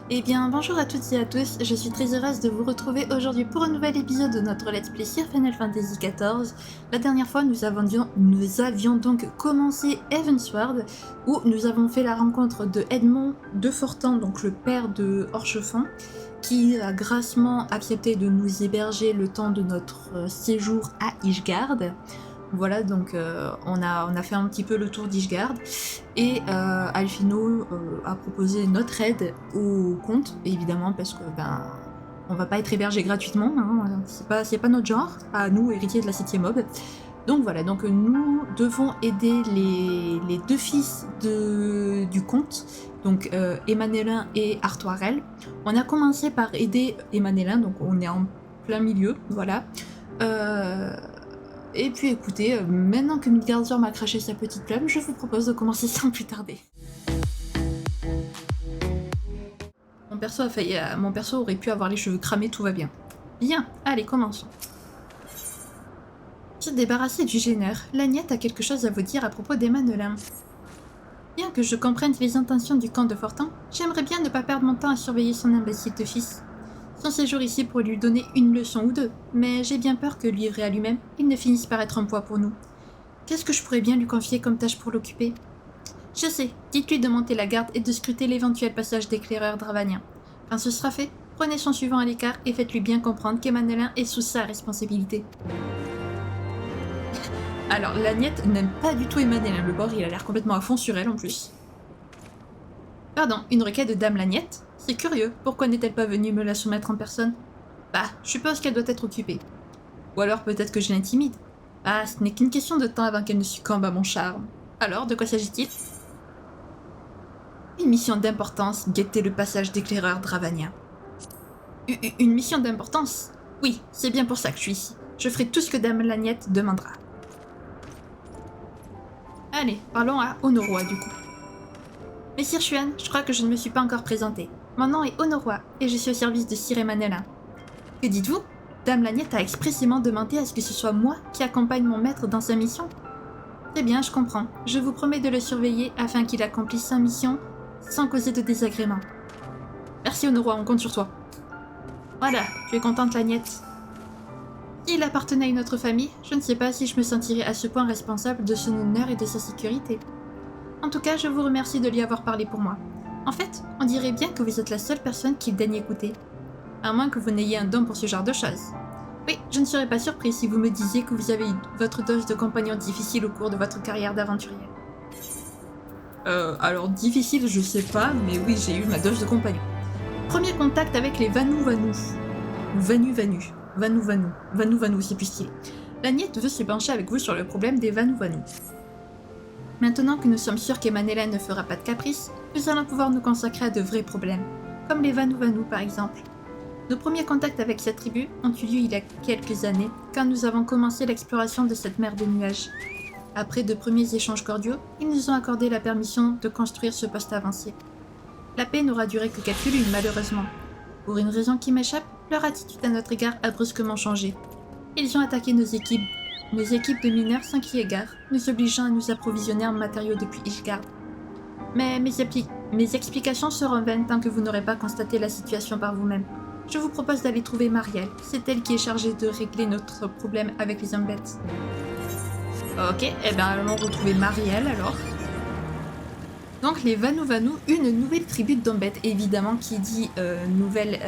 Eh bien, bonjour à toutes et à tous, je suis très heureuse de vous retrouver aujourd'hui pour un nouvel épisode de notre Let's Play sur Final Fantasy XIV. La dernière fois, nous avions donc commencé Heavensward, où nous avons fait la rencontre de Edmond de Fortan, donc le père de Orchefant, qui a grassement accepté de nous héberger le temps de notre séjour à Ishgard. Voilà, donc on a fait un petit peu le tour d'Ishgard et Alphino a proposé notre aide au comte, évidemment, parce que on va pas être hébergé gratuitement, hein, c'est pas notre genre, à nous, héritiers de la 7ème aube. Donc voilà, donc nous devons aider les deux fils du comte, donc Emmanélin et Artoirel. On a commencé par aider Emmanélin, donc on est en plein milieu, voilà. Et puis écoutez, maintenant que Midgardur m'a craché sa petite plume, je vous propose de commencer sans plus tarder. Mon perso aurait pu avoir les cheveux cramés, tout va bien. Bien, allez, commençons. Se débarrasser du gêneur, Lagnette a quelque chose à vous dire à propos d'Emmanélin. Bien que je comprenne les intentions du camp de Fortan, j'aimerais bien ne pas perdre mon temps à surveiller son imbécile de fils. Son séjour ici pourrait lui donner une leçon ou deux, mais j'ai bien peur que livré à lui-même, il ne finisse par être un poids pour nous. Qu'est-ce que je pourrais bien lui confier comme tâche pour l'occuper? Je sais, dites-lui de monter la garde et de scruter l'éventuel passage d'éclaireur dravanien. Quand ce sera fait, prenez son suivant à l'écart et faites-lui bien comprendre qu'Emmanélin est sous sa responsabilité. Alors, Lagnette n'aime pas du tout Emmanélin, le bord il a l'air complètement à fond sur elle en plus. Pardon, une requête de Dame Lagnette? C'est curieux, pourquoi n'est-elle pas venue me la soumettre en personne? Bah, je suppose qu'elle doit être occupée. Ou alors peut-être que je l'intimide. Ah, ce n'est qu'une question de temps avant qu'elle ne succombe à mon charme. Alors, de quoi s'agit-il? Une mission d'importance, guetter le passage d'éclaireur dravanien. Une mission d'importance? Oui, c'est bien pour ça que je suis ici. Je ferai tout ce que Dame Lagnette demandera. Allez, parlons à Honoroy du coup. Messire Xuan, je crois que je ne me suis pas encore présentée. Mon nom est Honoroy, et je suis au service de Sir Emmanélin. Que dites-vous? Dame Lagnette a expressément demandé à ce que ce soit moi qui accompagne mon maître dans sa mission. C'est bien, je comprends. Je vous promets de le surveiller afin qu'il accomplisse sa mission sans causer de désagréments. Merci Honoroy, on compte sur toi. Voilà, tu es contente Lagnette. S'il appartenait à une autre famille, je ne sais pas si je me sentirais à ce point responsable de son honneur et de sa sécurité. En tout cas, je vous remercie de lui avoir parlé pour moi. En fait, on dirait bien que vous êtes la seule personne qu'il daigne écouter. À moins que vous n'ayez un don pour ce genre de choses. Oui, je ne serais pas surpris si vous me disiez que vous avez eu votre dose de compagnons difficiles au cours de votre carrière d'aventurier. Alors difficile, je sais pas, mais oui, j'ai eu ma dose de compagnons. Premier contact avec les Vanu-Vanu. Vanu-Vanu, c'est plus stylé. Lagnette veut se pencher avec vous sur le problème des Vanu-Vanu. Maintenant que nous sommes sûrs qu'Emmanélin ne fera pas de caprice, nous allons pouvoir nous consacrer à de vrais problèmes, comme les Vanu-Vanu par exemple. Nos premiers contacts avec cette tribu ont eu lieu il y a quelques années, quand nous avons commencé l'exploration de cette mer de nuages. Après de premiers échanges cordiaux, ils nous ont accordé la permission de construire ce poste avancé. La paix n'aura duré que quelques lunes, malheureusement. Pour une raison qui m'échappe, leur attitude à notre égard a brusquement changé. Ils ont attaqué nos équipes de mineurs sans crier gare, nous obligeant à nous approvisionner en matériaux depuis Ishgard. Mais mes explications seront vaines tant que vous n'aurez pas constaté la situation par vous-même. Je vous propose d'aller trouver Marielle, c'est elle qui est chargée de régler notre problème avec les hommes bêtes. Ok, eh bien allons retrouver Marielle alors. Donc les Vanu-Vanu, une nouvelle tribu de Dombettes, évidemment qui dit nouvelle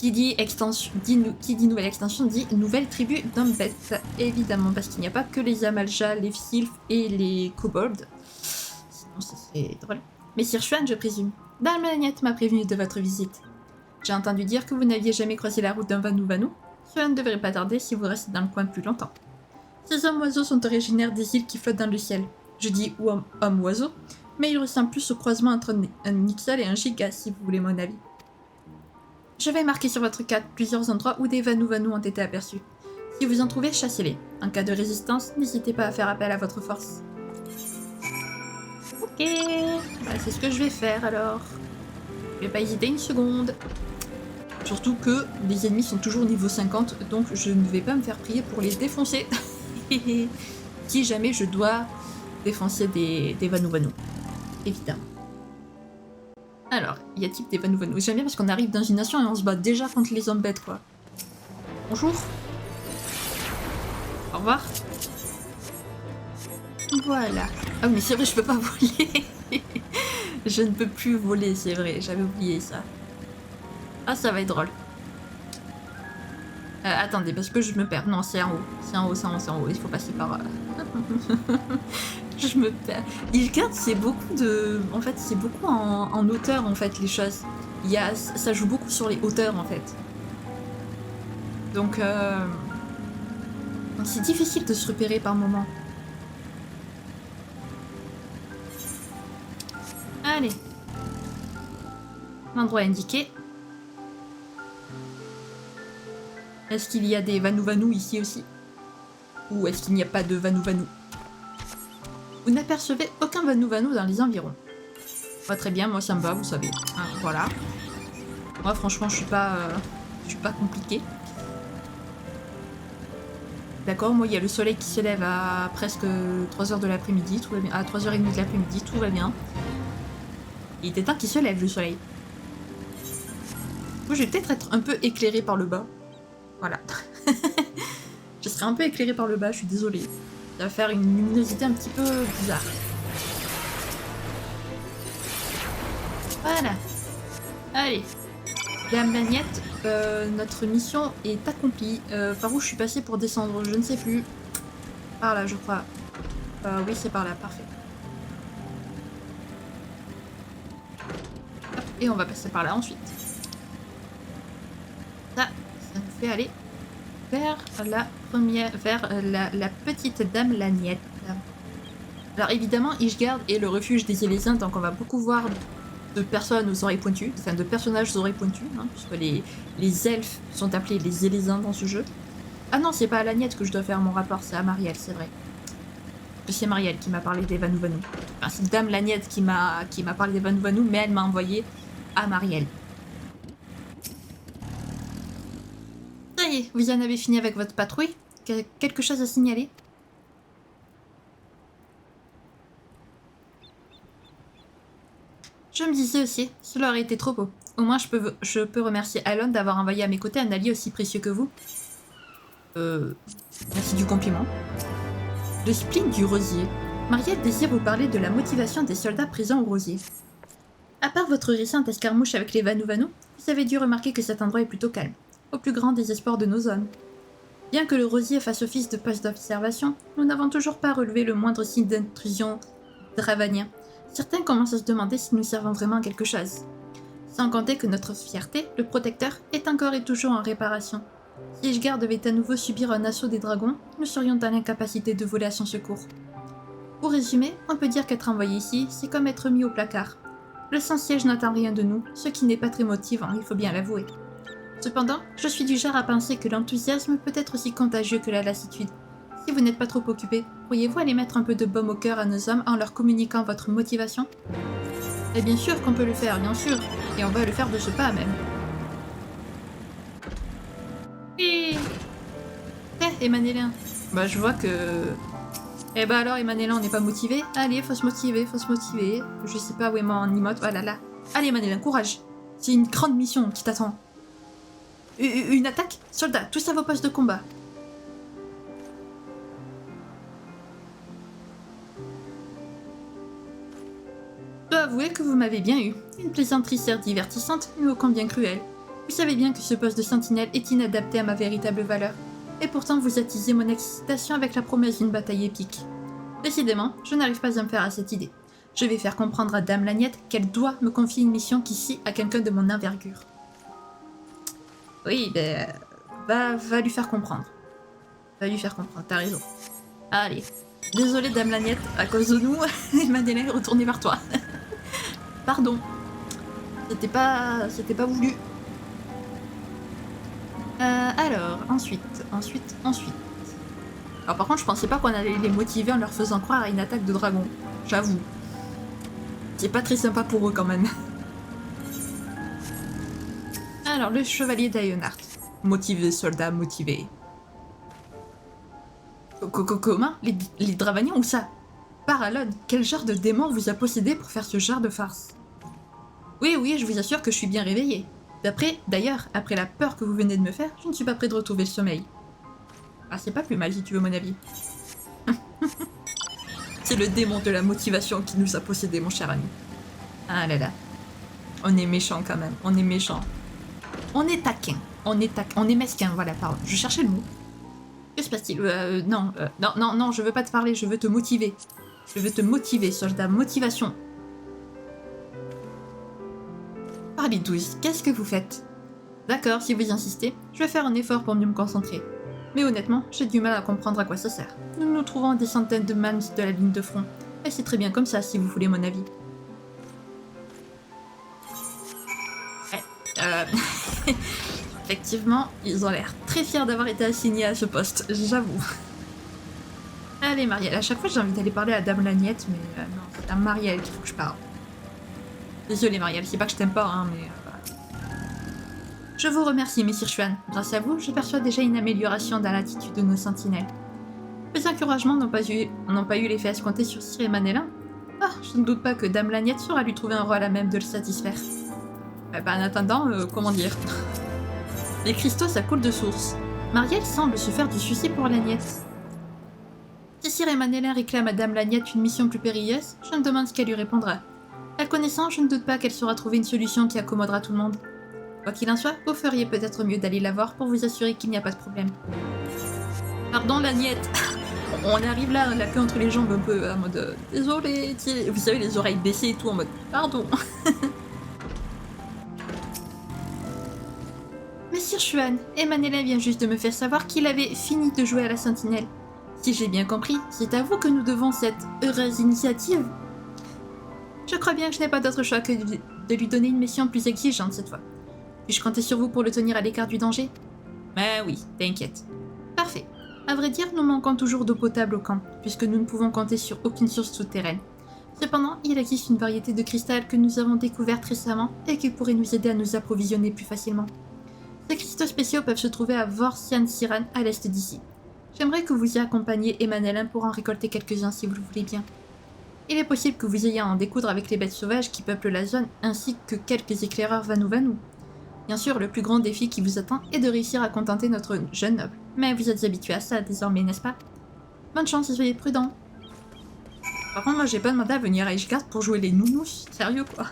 nouvelle extension dit nouvelle tribu d'Ombettes, évidemment, parce qu'il n'y a pas que les Amalja, les Sylph et les Kobolds. Sinon, c'est drôle. Messire Xuan, je présume. Dame Lagnette m'a prévenu de votre visite. J'ai entendu dire que vous n'aviez jamais croisé la route d'un Vanu-Vanu. Cela ne devrait pas tarder si vous restez dans le coin plus longtemps. Ces hommes-oiseaux sont originaires des îles qui flottent dans le ciel. Je dis homme-oiseau, mais ils ressemblent plus au croisement entre un Ixal et un Giga, si vous voulez mon avis. Je vais marquer sur votre carte plusieurs endroits où des Vanu-Vanu ont été aperçus. Si vous en trouvez, chassez-les. En cas de résistance, n'hésitez pas à faire appel à votre force. Ok, c'est ce que je vais faire alors. Je vais pas hésiter une seconde. Surtout que les ennemis sont toujours niveau 50, donc je ne vais pas me faire prier pour les défoncer. Si jamais je dois défoncer des Vanu-Vanu. Évidemment. Alors, y a-t-il des Vanuvanus? J'aime bien parce qu'on arrive dans une nation et on se bat déjà contre les hommes bêtes, quoi. Bonjour. Au revoir. Voilà. Ah mais c'est vrai, je peux pas voler. Je ne peux plus voler, c'est vrai. J'avais oublié ça. Ah, ça va être drôle. Attendez, parce que je me perds. Non, c'est en haut. C'est en haut, c'est en haut, c'est en haut. Il faut passer par... Je me perds. Hilgard, c'est beaucoup de... En fait, c'est beaucoup en hauteur, en fait, les choses. Ça joue beaucoup sur les hauteurs, en fait. Donc, c'est difficile de se repérer par moment. Allez. L'endroit indiqué. Est-ce qu'il y a des Vanuvanus ici aussi? Ou est-ce qu'il n'y a pas de Vanuvanus? Vous n'apercevez aucun Vanuvanu dans les environs. Pas très bien, moi ça me va, vous savez. Hein, voilà. Moi franchement je suis pas compliquée. D'accord, moi il y a le soleil qui se lève à presque 3h de l'après-midi, à 3h30 de l'après-midi, tout va bien. Il était temps qu'il se lève le soleil. Moi je vais peut-être être un peu éclairée par le bas. Voilà. Je serai un peu éclairée par le bas, je suis désolée. Ça va faire une luminosité un petit peu bizarre. Voilà. Allez. Dame Magnette, notre mission est accomplie. Par où je suis passée pour descendre? Je ne sais plus. Par là, je crois. Oui, c'est par là, parfait. Hop, et on va passer par là ensuite. Ça nous fait aller vers la première, vers la petite dame Lagnette. Alors évidemment, Ishgard est le refuge des Élésiens, donc on va beaucoup voir de personnes aux oreilles pointues, enfin de personnages aux oreilles pointues, hein, puisque les elfes sont appelés les Élésiens dans ce jeu. Ah non, c'est pas à Lagnette que je dois faire mon rapport, c'est à Marielle, c'est vrai. C'est Marielle qui m'a parlé des Vanuvanus. Enfin, c'est Dame Lagnette qui m'a parlé des Vanuvanus, mais elle m'a envoyé à Marielle. Ça y est, vous en avez fini avec votre patrouille? Quelque chose à signaler? Je me disais aussi, cela aurait été trop beau. Au moins je peux remercier Alon d'avoir envoyé à mes côtés un allié aussi précieux que vous. Merci du compliment. Le spleen du rosier. Marielle désire vous parler de la motivation des soldats présents au rosier. À part votre récente escarmouche avec les Vanuvanus, vous avez dû remarquer que cet endroit est plutôt calme, au plus grand désespoir de nos hommes. Bien que le rosier fasse office de poste d'observation, nous n'avons toujours pas relevé le moindre signe d'intrusion dravanien. Certains commencent à se demander si nous servons vraiment à quelque chose. Sans compter que notre fierté, le protecteur, est encore et toujours en réparation. Si Ishgard devait à nouveau subir un assaut des dragons, nous serions dans l'incapacité de voler à son secours. Pour résumer, on peut dire qu'être envoyé ici, c'est comme être mis au placard. Le Saint-Siège n'attend rien de nous, ce qui n'est pas très motivant, il faut bien l'avouer. Cependant, je suis du genre à penser que l'enthousiasme peut être aussi contagieux que la lassitude. Si vous n'êtes pas trop occupé, pourriez-vous aller mettre un peu de baume au cœur à nos hommes en leur communiquant votre motivation? Et bien sûr qu'on peut le faire, bien sûr, et on va le faire de ce pas même. Et Emmanélin. Bah je vois que... Eh bah alors Emmanélin, on n'est pas motivé. Allez, faut se motiver, faut se motiver. Je sais pas où est mon emote, voilà là. Allez Emmanélin, courage. C'est une grande mission qui t'attend. Une attaque? Soldats, tous à vos postes de combat. Je dois avouer que vous m'avez bien eu. Une plaisanterie certes divertissante, mais ô combien cruelle. Vous savez bien que ce poste de sentinelle est inadapté à ma véritable valeur. Et pourtant vous attisez mon excitation avec la promesse d'une bataille épique. Décidément, je n'arrive pas à me faire à cette idée. Je vais faire comprendre à Dame Lagnette qu'elle doit me confier une mission qui scie à quelqu'un de mon envergure. Oui, ben... Va lui faire comprendre. Va lui faire comprendre, t'as raison. Allez. Désolée Dame Lagnette, à cause de nous, Emmanélin est retourné vers toi. Pardon. C'était pas voulu. Alors, ensuite. Alors par contre, je pensais pas qu'on allait les motiver en leur faisant croire à une attaque de dragon. J'avoue. C'est pas très sympa pour eux quand même. Alors, le chevalier d'Aeonard. Motivé, soldat, motivé. Comment? Les Dravaniens ou ça? Paralone, quel genre de démon vous a possédé pour faire ce genre de farce? Oui, oui, je vous assure que je suis bien réveillée. D'ailleurs, après la peur que vous venez de me faire, je ne suis pas près de retrouver le sommeil. Ah, c'est pas plus mal si tu veux mon avis. C'est le démon de la motivation qui nous a possédés, mon cher ami. Ah là là. On est méchant quand même, on est méchant. On est taquin, on est mesquin, voilà, pardon. Je cherchais le mot. Que se passe-t-il non, je veux pas te parler, je veux te motiver. Je veux te motiver, soldat, motivation. Parlez douce, qu'est-ce que vous faites? D'accord, si vous insistez, je vais faire un effort pour mieux me concentrer. Mais honnêtement, j'ai du mal à comprendre à quoi ça sert. Nous nous trouvons à des centaines de miles de la ligne de front. Et c'est très bien comme ça, si vous voulez mon avis. Effectivement, ils ont l'air très fiers d'avoir été assignés à ce poste, j'avoue. Allez Marielle, à chaque fois j'ai envie d'aller parler à Dame Lagnette, mais non, c'est à Marielle qu'il faut que je parle. Désolée Marielle, c'est pas que je t'aime pas, hein, mais... Je vous remercie, Messire Xuan. Grâce à vous, je perçois déjà une amélioration dans l'attitude de nos sentinelles. Mes encouragements n'ont pas eu l'effet escompté sur Sir et Manélin. Ah, je ne doute pas que Dame Lagnette saura lui trouver un rôle à même de le satisfaire. En attendant, comment dire... Les cristaux, ça coule de source. Marielle semble se faire du souci pour Lagnette. Si Sir et Manélin réclament à Dame Lagnette une mission plus périlleuse, je me demande ce qu'elle lui répondra. La connaissant, je ne doute pas qu'elle saura trouver une solution qui accommodera tout le monde. Quoi qu'il en soit, vous feriez peut-être mieux d'aller la voir pour vous assurer qu'il n'y a pas de problème. Pardon Lagnette. On arrive là, la queue entre les jambes un peu en mode désolé, vous savez les oreilles baissées et tout en mode pardon. Messire Xuan, Manélin vient juste de me faire savoir qu'il avait fini de jouer à la sentinelle. Si j'ai bien compris, c'est à vous que nous devons cette heureuse initiative. Je crois bien que je n'ai pas d'autre choix que de lui donner une mission plus exigeante cette fois. Puis-je compter sur vous pour le tenir à l'écart du danger? Oui, t'inquiète. Parfait. À vrai dire, nous manquons toujours d'eau potable au camp, puisque nous ne pouvons compter sur aucune source souterraine. Cependant, il existe une variété de cristal que nous avons découverte récemment et qui pourrait nous aider à nous approvisionner plus facilement. Ces cristaux spéciaux peuvent se trouver à Vorsian Siran, à l'est d'ici. J'aimerais que vous y accompagniez Manélin pour en récolter quelques-uns si vous le voulez bien. Il est possible que vous ayez à en découdre avec les bêtes sauvages qui peuplent la zone, ainsi que quelques éclaireurs Vanou. Bien sûr, le plus grand défi qui vous attend est de réussir à contenter notre jeune noble. Mais vous êtes habitué à ça désormais, n'est-ce pas? Bonne chance et soyez prudents. Par contre, moi j'ai pas demandé à venir à Ishgard pour jouer les nounous. Sérieux quoi?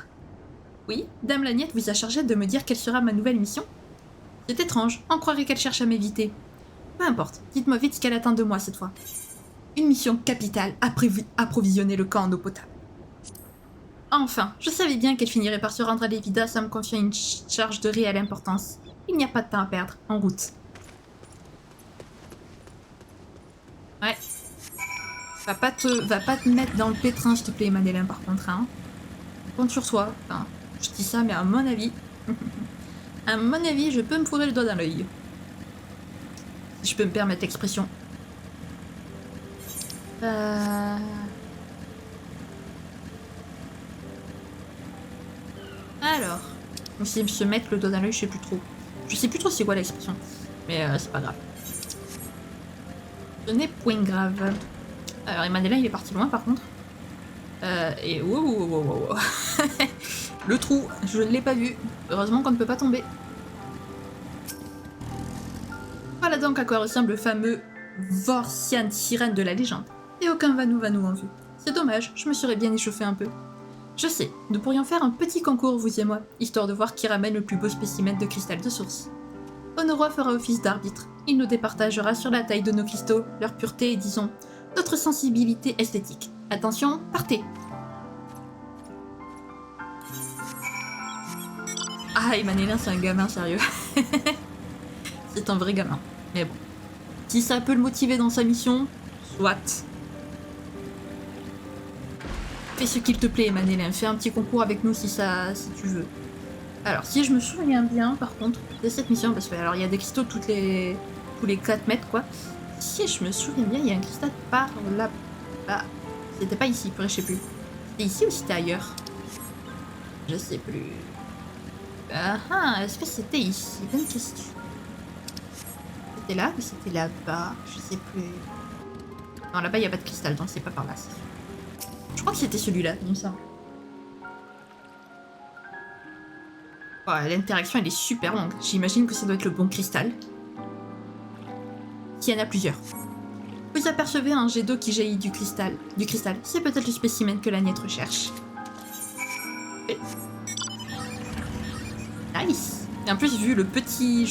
Oui, Dame Lagnette vous a chargé de me dire quelle sera ma nouvelle mission? C'est étrange, on croirait qu'elle cherche à m'éviter. Peu importe, dites-moi vite ce qu'elle attend de moi cette fois. Une mission capitale, approvisionner le camp en eau potable. Enfin, je savais bien qu'elle finirait par se rendre à l'évidence sans me confier une charge de réelle importance. Il n'y a pas de temps à perdre, en route. Ouais. Va pas te mettre dans le pétrin, s'il te plaît, Manélin, par contre, hein. Compte sur toi. Enfin, je dis ça, mais à mon avis... à mon avis, je peux me fourrer le doigt dans l'œil. Si je peux me permettre l'expression. Alors, si se mettre le doigt dans l'œil, je sais plus trop. Je sais plus trop c'est quoi l'expression. Mais c'est pas grave. Ce n'est point grave. Alors, Manélin, il est parti loin par contre. Et wow. Le trou, je ne l'ai pas vu. Heureusement qu'on ne peut pas tomber. Voilà donc à quoi ressemble le fameux Vorsian Sirène de la légende. Et aucun Vanou en vue. C'est dommage, je me serais bien échauffé un peu. Je sais, nous pourrions faire un petit concours, vous et moi, histoire de voir qui ramène le plus beau spécimen de cristal de source. Honoroy fera office d'arbitre. Il nous départagera sur la taille de nos cristaux, leur pureté et, disons, notre sensibilité esthétique. Attention, partez! Ah, Manélin, c'est un gamin sérieux. C'est un vrai gamin. Mais bon. Si ça peut le motiver dans sa mission, soit. Fais ce qu'il te plaît, Manélin. Fais un petit concours avec nous si tu veux. Alors, si je me souviens bien, par contre, de cette mission, parce que alors il y a des cristaux tous les 4 mètres, quoi. Si je me souviens bien, il y a un cristal par là-bas. C'était pas ici, je sais plus. C'était ici ou c'était ailleurs? Je sais plus. Est-ce que c'était ici? Bonne question. C'était là ou c'était là-bas? Je sais plus. Non, là-bas, il n'y a pas de cristal, donc c'est pas par là. Je crois que c'était celui-là, il me semble. Oh, l'interaction, elle est super longue. J'imagine que ça doit être le bon cristal. S'il y en a plusieurs. Vous apercevez un jet d'eau qui jaillit du cristal. C'est peut-être le spécimen que l'Agnette recherche. Et... Nice. Et en plus, vu le petit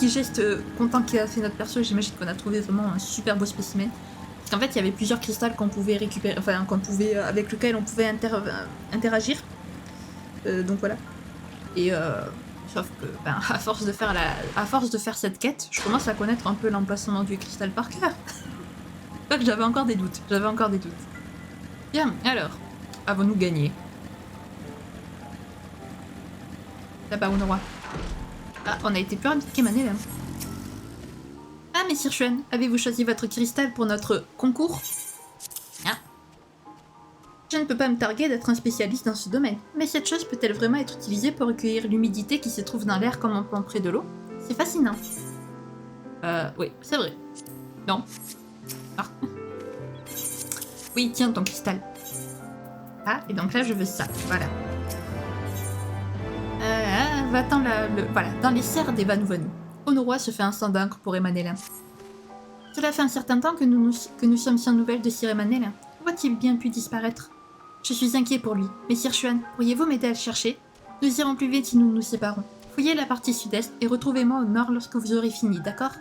geste content qu'a fait notre perso, j'imagine qu'on a trouvé vraiment un super beau spécimen. Parce qu'en fait, il y avait plusieurs cristals qu'on pouvait récupérer, enfin, avec lesquels on pouvait interagir. Donc voilà. Et sauf que, ben, à force de faire cette quête, je commence à connaître un peu l'emplacement du cristal par cœur. Pas que j'avais encore des doutes. Bien, alors, avons-nous gagné? Là-bas, Onowa. Ah, on a été plus rapide qu'Emmanuel là. Ah, Messire Xuan, avez-vous choisi votre cristal pour notre concours? Ah. Je ne peux pas me targuer d'être un spécialiste dans ce domaine, mais cette chose peut-elle vraiment être utilisée pour recueillir l'humidité qui se trouve dans l'air comme un pont près de l'eau? C'est fascinant. Oui, c'est vrai. Non. Ah. Oui, tiens ton cristal. Ah, et donc là, je veux ça. Voilà. Va-t'en voilà, dans les serres des Vanou-Vanou. Onowa se fait un sang d'encre pour Emanélin. Cela fait un certain temps que nous sommes sans nouvelles de Sir Emanélin. Où a-t-il bien pu disparaître? Je suis inquiet pour lui. Messire Xuan, pourriez-vous m'aider à le chercher? Nous irons plus vite si nous nous séparons. Fouillez la partie sud-est et retrouvez-moi au nord lorsque vous aurez fini, d'accord?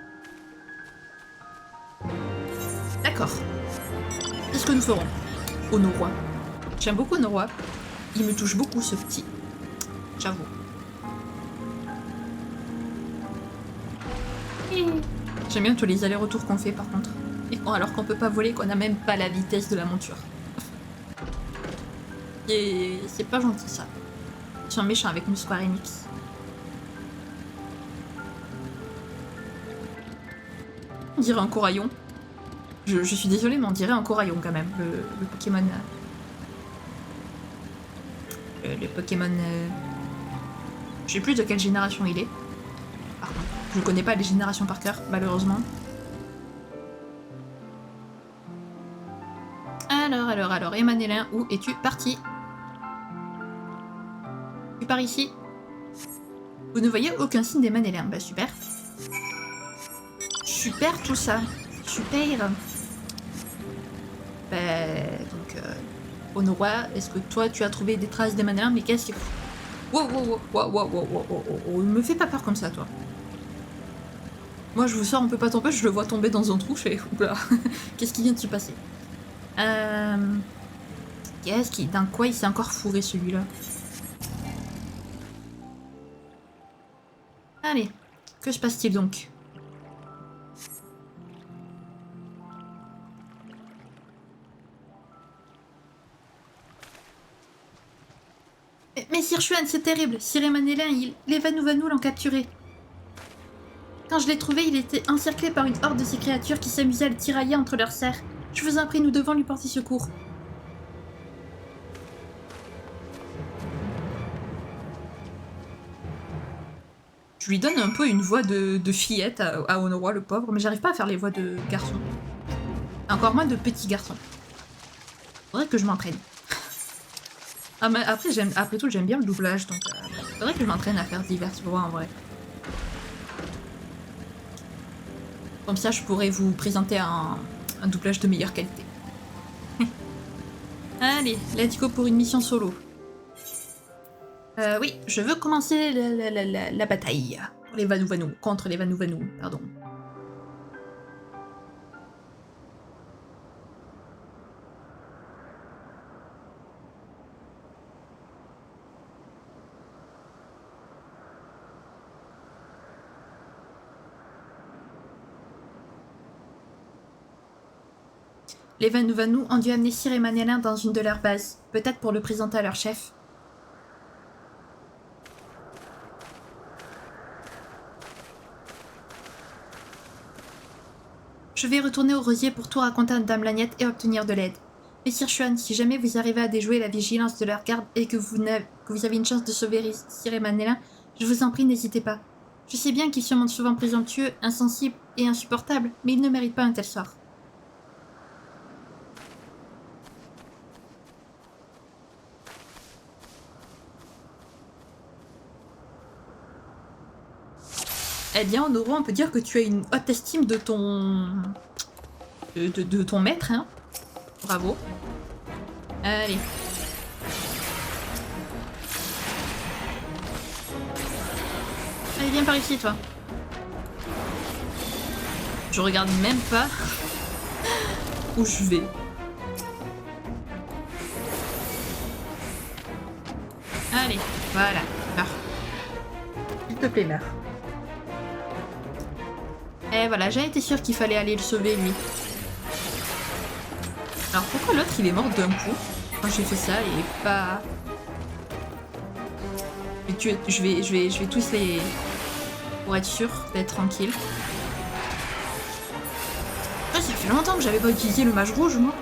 D'accord. C'est ce que nous ferons. Onowa. J'aime beaucoup Onowa. Il me touche beaucoup ce petit. J'avoue. J'aime bien tous les allers-retours qu'on fait par contre. Et alors qu'on peut pas voler, qu'on a même pas la vitesse de la monture. Et c'est pas gentil ça. Ils sont méchants avec nous Square Enix. On dirait un coraillon. Je suis désolée, mais on dirait un coraillon quand même, le Pokémon. Le Pokémon. Je sais plus de quelle génération il est. Par contre, je connais pas les générations par cœur, malheureusement. Alors, Emanélin, où es-tu parti? Tu pars ici? Vous ne voyez aucun signe d'Emanélin. Bah super. Super tout ça. Super. Bah donc Onowa, est-ce que toi tu as trouvé des traces d'Emanélin? Mais qu'est-ce que... Wow, me fais pas peur comme ça toi. Moi je vous sors un peu pas ton peu, je le vois tomber dans un trou, je fais oula, qu'est-ce qui vient de se passer? Qu'est-ce qui... Dans quoi il s'est encore fourré celui-là? Allez, que se passe-t-il donc? Mais Sir Xuan, c'est terrible. Sir Emanélin, les Vanou-Vanou l'ont capturé. Quand je l'ai trouvé, il était encerclé par une horde de ces créatures qui s'amusaient à le tirailler entre leurs serres. Je vous en prie, nous devons lui porter secours. Je lui donne un peu une voix de fillette à Onowa, le pauvre, mais j'arrive pas à faire les voix de garçon. Encore moins de petit garçon. Faudrait que je m'entraîne. Ah, mais après tout, j'aime bien le doublage, donc faudrait que je m'entraîne à faire diverses voix en vrai. Comme ça, je pourrais vous présenter un doublage de meilleure qualité. Allez, let's go pour une mission solo. Oui, je veux commencer la bataille pour les Vanou-Vanou, contre les Vanou-Vanou, pardon. Les Vanou-Vanou ont dû amener Sir Emanélin dans une de leurs bases, peut-être pour le présenter à leur chef. Je vais retourner au rosier pour tout raconter à Dame Lagnette et obtenir de l'aide. Messire Xuan, si jamais vous arrivez à déjouer la vigilance de leur garde et que vous avez une chance de sauver Sir Emanélin, je vous en prie, n'hésitez pas. Je sais bien qu'ils se montrent souvent présomptueux, insensibles et insupportables, mais ils ne méritent pas un tel sort. Eh bien, en Oro, on peut dire que tu as une haute estime de ton... de ton maître, hein. Bravo. Allez. Allez, viens par ici, toi. Je regarde même pas où je vais. Allez, voilà, meurs. S'il te plaît, meurs. Et voilà, j'ai été sûre qu'il fallait aller le sauver, lui. Alors pourquoi l'autre, il est mort d'un coup? Quand j'ai fait ça, il est pas... Je vais tous les... Pour être sûr d'être tranquille. Ouais, ça fait longtemps que j'avais pas utilisé le mage rouge, moi.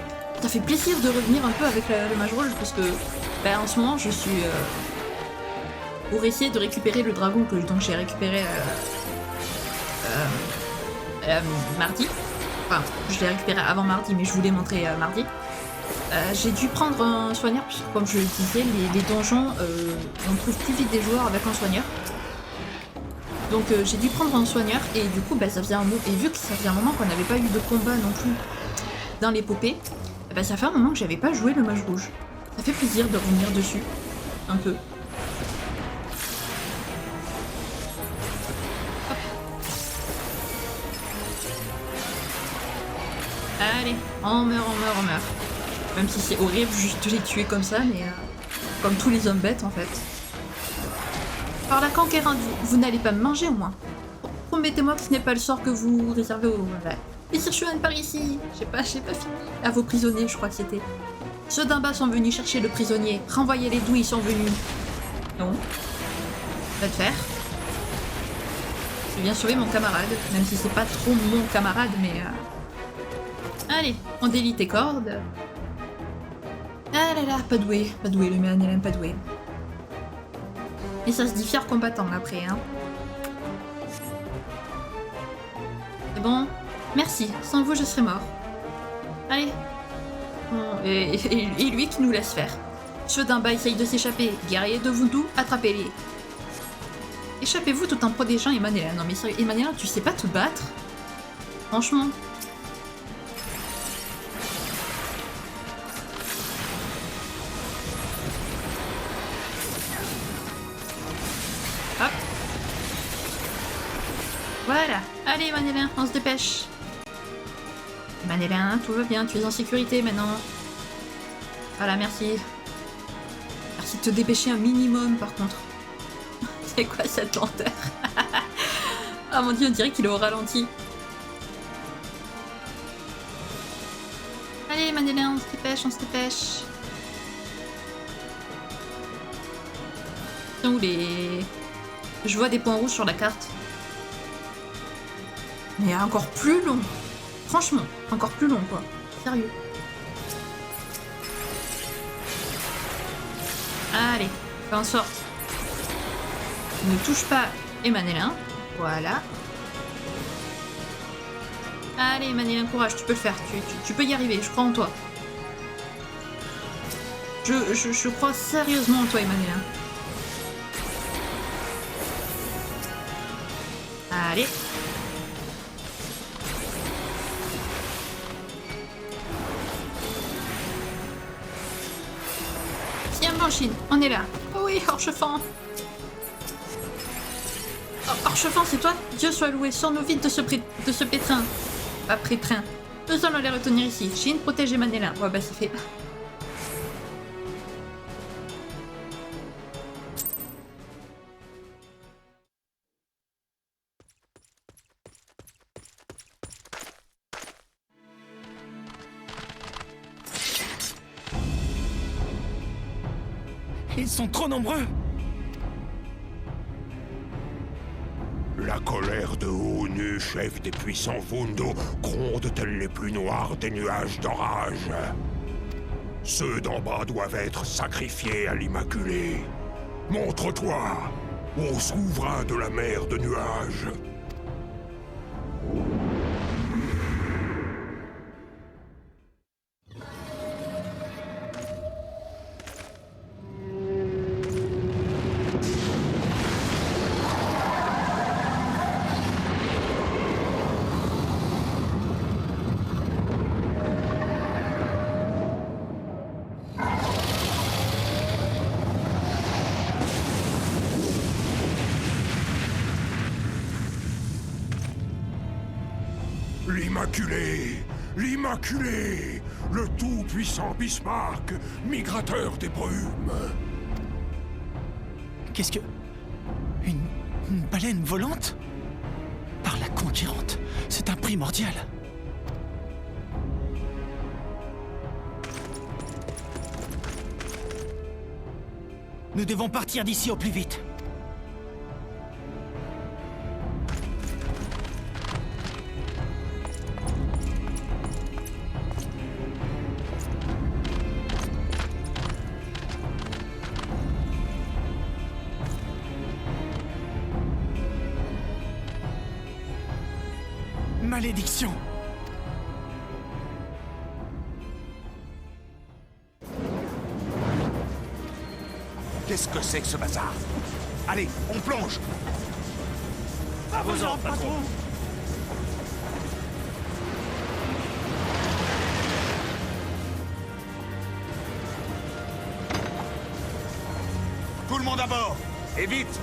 Ça fait plaisir de revenir un peu avec le mage rouge, parce que... Ben, en ce moment, je suis... pour essayer de récupérer le dragon que donc j'ai récupéré... mardi. Enfin, je l'ai récupéré avant mardi, mais je voulais montrer mardi. J'ai dû prendre un soigneur, puisque comme je le disais, les donjons, on trouve plus vite des joueurs avec un soigneur. Donc j'ai dû prendre un soigneur, et du coup, bah, ça faisait un moment, et vu que ça faisait un moment qu'on n'avait pas eu de combat non plus dans l'épopée, bah, ça fait un moment que j'avais pas joué le mage rouge. Ça fait plaisir de revenir dessus, un peu. Allez, on meurt, on meurt, on meurt. Même si c'est horrible juste de les tuer comme ça, mais comme tous les hommes bêtes en fait. Par la conquérante, vous n'allez pas me manger au moins. Promettez-moi que ce n'est pas le sort que vous réservez aux... Ouais. Les Sirchuan par ici. J'ai pas fini. À vos prisonniers, je crois que c'était. Ceux d'en bas sont venus chercher le prisonnier. Renvoyez-les d'où ils sont venus. Non. Va te faire. Je viens sauver mon camarade, même si c'est pas trop mon camarade, mais... Allez, on délie tes cordes. Ah là là, pas doué, le Méanélin pas doué. Et ça se dit fier combattant après, hein. C'est bon? Merci, sans vous je serais mort. Allez. Bon, et lui qui nous laisse faire. Ceux d'en bas essayent de s'échapper. Guerriers de Voodoo, attrapez-les. Échappez-vous tout en protégeant Emmanuel. Non mais sérieux, Emmanuel, tu sais pas te battre? Franchement. Hop. Voilà. Allez, Manélin, on se dépêche. Manélin, tout va bien, tu es en sécurité maintenant. Voilà, merci. Merci de te dépêcher un minimum, par contre. C'est quoi cette lenteur? Ah mon dieu, on dirait qu'il est au ralenti. Allez, Manélin, on se dépêche, on se dépêche. Où les... Je vois des points rouges sur la carte. Mais encore plus long. Franchement, encore plus long, quoi. Sérieux. Allez, fais en sorte. Ne touche pas Emmanuelin. Voilà. Allez, Emmanuelin, courage, tu peux le faire. Tu peux y arriver, je crois en toi. Je crois sérieusement en toi, Emmanuelin. Allez. Tiens, Blanchine, on est là. Oh oui, Orchefant. Oh, Orchefant, c'est toi? Dieu soit loué, sors-nous vite de ce pétrin. Pas pétrin. Nous allons les retenir ici. Chine, protège Emmanuelin. Ouais, bah c'est fait. Ils sont trop nombreux! La colère de Onu, chef des puissants Vundo, gronde tels les plus noirs des nuages d'orage. Ceux d'en bas doivent être sacrifiés à l'Immaculée. Montre-toi, ô souverain de la mer de nuages. L'Immaculé! L'Immaculé! Le tout-puissant Bismarck, migrateur des brumes! Qu'est-ce que... Une baleine volante? Par la conquérante, c'est un primordial. Nous devons partir d'ici au plus vite. Malédiction! Qu'est-ce que c'est que ce bazar? Allez, on plonge! À vos ordres, patron! Tout le monde à bord! Et vite!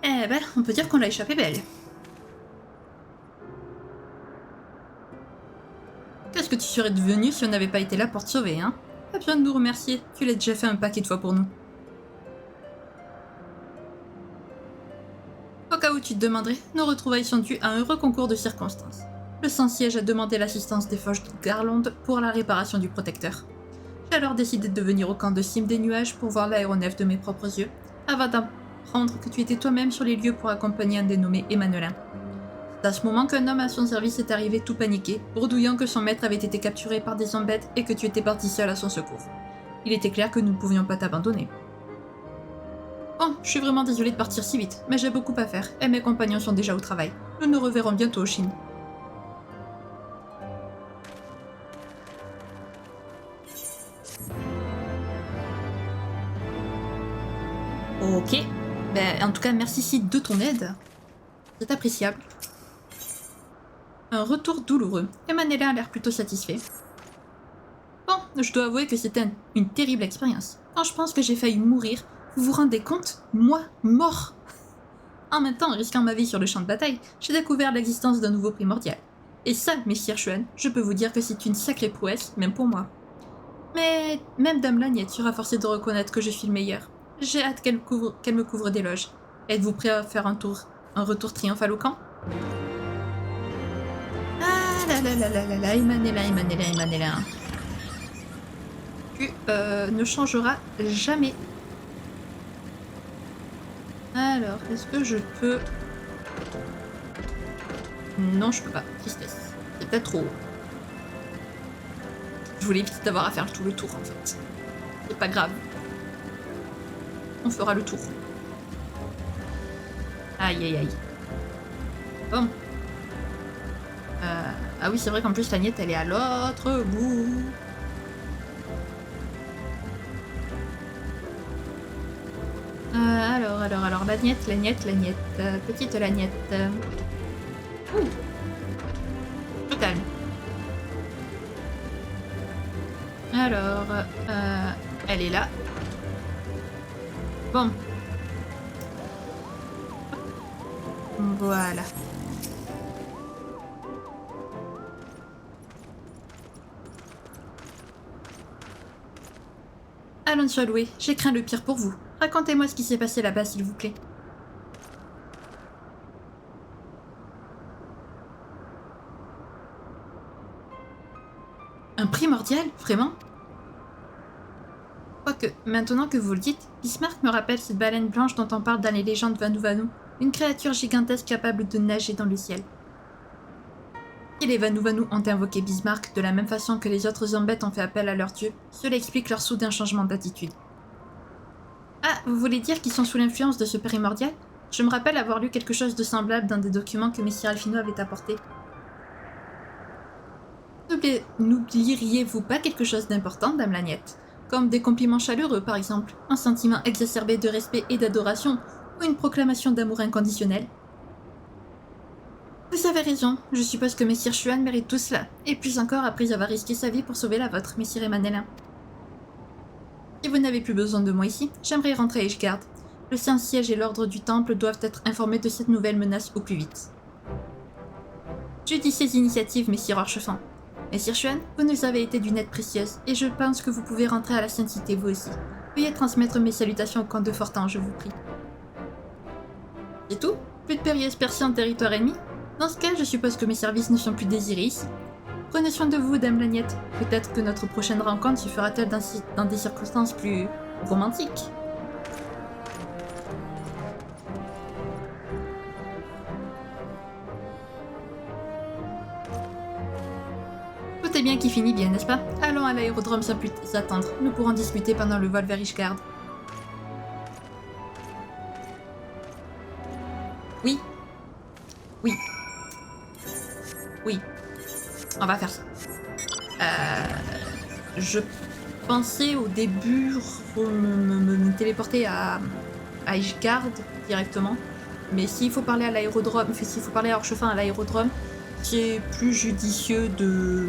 Eh ben, on peut dire qu'on l'a échappé belle. Qu'est-ce que tu serais devenu si on n'avait pas été là pour te sauver, hein? Pas besoin de nous remercier, tu l'as déjà fait un paquet de fois pour nous. Au cas où tu te demanderais, nos retrouvailles sont dues à un heureux concours de circonstances. Le Saint-Siège a demandé l'assistance des Foches de Garlande pour la réparation du protecteur. J'ai alors décidé de venir au camp de cime des nuages pour voir l'aéronef de mes propres yeux, avant d'apprendre que tu étais toi-même sur les lieux pour accompagner un dénommé Emmanuelin. C'est à ce moment qu'un homme à son service est arrivé tout paniqué, bredouillant que son maître avait été capturé par des hommes bêtes et que tu étais parti seul à son secours. Il était clair que nous ne pouvions pas t'abandonner. Bon, je suis vraiment désolée de partir si vite, mais j'ai beaucoup à faire, et mes compagnons sont déjà au travail. Nous nous reverrons bientôt au Chine. Ok. Ben, en tout cas, merci Sid de ton aide. C'est appréciable. Un retour douloureux. Emmanuelin a l'air plutôt satisfait. Bon, je dois avouer que c'était une terrible expérience. Quand je pense que j'ai failli mourir, vous vous rendez compte? Moi, mort! En même temps, en risquant ma vie sur le champ de bataille, j'ai découvert l'existence d'un nouveau primordial. Et ça, messire Chuan, je peux vous dire que c'est une sacrée prouesse, même pour moi. Mais même Dame Lagnette sera forcée de reconnaître que je suis le meilleur. J'ai hâte qu'elle me couvre d'éloges. Êtes-vous prêt à faire un retour triomphal au camp? Ah là là là là là là, Emmanuelin. Tu ne changeras jamais. Alors, est-ce que je peux... Non, je peux pas. Tristesse. C'est peut-être trop haut. Je voulais vite d'avoir à faire tout le tour, en fait. C'est pas grave. On fera le tour. Aïe, aïe, aïe. Bon. Ah oui, c'est vrai qu'en plus, Lagnette, elle est à l'autre bout. Alors, Lagnette, petite Lagnette. Ouh. Tout calme. Alors, elle est là. Bon. Voilà. Alonso Aloué, j'ai craint le pire pour vous. Racontez-moi ce qui s'est passé là-bas, s'il vous plaît. Un primordial, vraiment? Quoique, maintenant que vous le dites, Bismarck me rappelle cette baleine blanche dont on parle dans les légendes Vanou, une créature gigantesque capable de nager dans le ciel. Si les Vanou ont invoqué Bismarck de la même façon que les autres Zombettes ont fait appel à leur dieu, cela explique leur soudain changement d'attitude. Ah, vous voulez dire qu'ils sont sous l'influence de ce primordial? Je me rappelle avoir lu quelque chose de semblable dans des documents que Messire Alphino avait apportés. N'oublieriez-vous pas quelque chose d'important, Dame Lagnette? Comme des compliments chaleureux, par exemple, un sentiment exacerbé de respect et d'adoration, ou une proclamation d'amour inconditionnel? Vous avez raison, je suppose que Messire Chuan mérite tout cela, et plus encore après avoir risqué sa vie pour sauver la vôtre, Messire Emanélin. Si vous n'avez plus besoin de moi ici, j'aimerais rentrer à Ishgard. Le Saint-Siège et l'Ordre du Temple doivent être informés de cette nouvelle menace au plus vite. Judicieuse initiative, Messire Orchefin. Messire Chuan, vous nous avez été d'une aide précieuse, et je pense que vous pouvez rentrer à la Sainte-Cité vous aussi. Veuillez transmettre mes salutations au camp de Fortin, je vous prie. C'est tout? Plus de périlleuse percée en territoire ennemi? Dans ce cas, je suppose que mes services ne sont plus désirés ici. Prenez soin de vous, Dame Lagnette. Peut-être que notre prochaine rencontre se fera-t-elle dans des circonstances plus romantiques. Tout est bien qui finit bien, n'est-ce pas? Allons à l'aérodrome sans plus attendre. Nous pourrons discuter pendant le vol vers Ishgard. Oui. Oui. Oui. On va faire ça. Je pensais au début me téléporter à Ishgard directement. Mais s'il faut parler à l'aérodrome, s'il faut parler à Orchefin à l'aérodrome, c'est plus judicieux de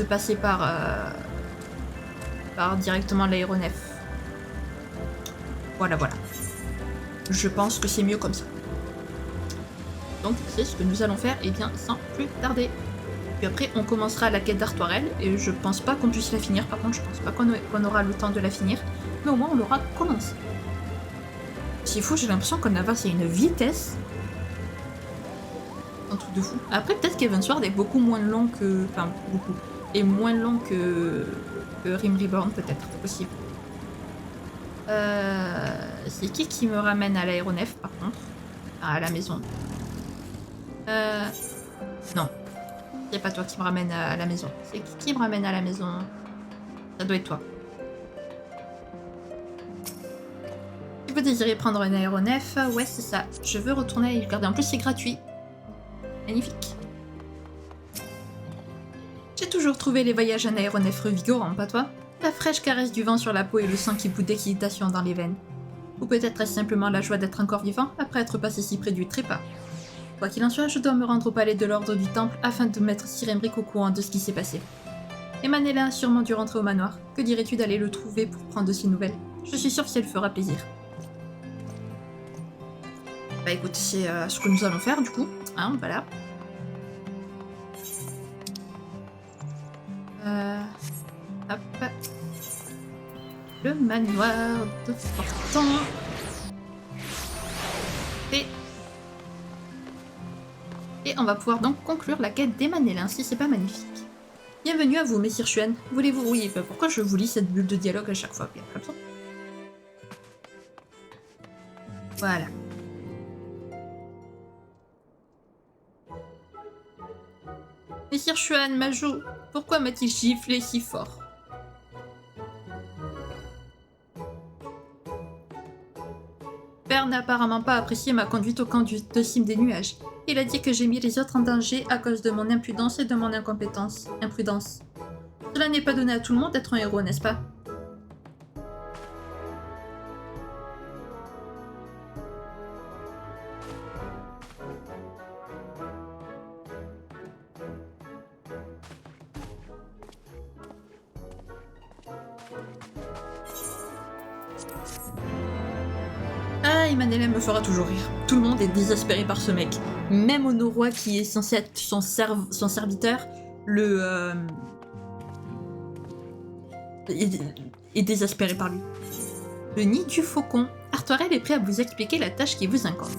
passer par directement l'aéronef. Voilà. Je pense que c'est mieux comme ça. Donc c'est ce que nous allons faire, et bien sans plus tarder. Puis après on commencera la quête d'Artoirel, et je pense pas qu'on puisse la finir, par contre je pense pas qu'on aura le temps de la finir, mais au moins on l'aura commencé. C'est fou, j'ai l'impression qu'on avance à une vitesse. Un truc de fou. Après peut-être qu'Evansward est beaucoup moins long que... Enfin beaucoup. Et moins long que Rim Reborn, peut-être, possible. C'est qui me ramène à l'aéronef par contre? À la maison. Non. C'est pas toi qui me ramène à la maison. C'est qui me ramène à la maison? Ça doit être toi. Si vous désirez prendre un aéronef, ouais c'est ça. Je veux retourner à Ishgard. En plus c'est gratuit. Magnifique. J'ai toujours trouvé les voyages en aéronef revigorants, pas toi? La fraîche caresse du vent sur la peau et le sang qui bout d'excitation dans les veines. Ou peut-être est-ce simplement la joie d'être encore vivant après être passé si près du trépas. Quoi qu'il en soit, je dois me rendre au palais de l'ordre du temple afin de mettre Sir Emric au courant de ce qui s'est passé. Emanélin a sûrement dû rentrer au manoir. Que dirais-tu d'aller le trouver pour prendre de ses nouvelles? Je suis sûre que ça lui fera plaisir. Bah écoute, c'est ce que nous allons faire du coup. Hein, voilà. Hop. Le manoir de Fortin. Et on va pouvoir donc conclure la quête d'Emanélin, si c'est pas magnifique. Bienvenue à vous, Messire Chuan. Voulez-vous... Oui, bah pourquoi je vous lis cette bulle de dialogue à chaque fois? Bien, comme ça. Voilà. Messire Chuan, ma joue, pourquoi m'a-t-il giflé si fort? Père n'a apparemment pas apprécié ma conduite au camp de cime des nuages. Il a dit que j'ai mis les autres en danger à cause de mon impudence et de mon incompétence. Imprudence. Cela n'est pas donné à tout le monde d'être un héros, n'est-ce pas? Ah, Emanélin me fera toujours rire. Tout le monde est désespéré par ce mec. Même Honoroy, qui est censé être son serviteur, est désespéré par lui. Le nid du faucon. Artoirel est prêt à vous expliquer la tâche qui vous incombe.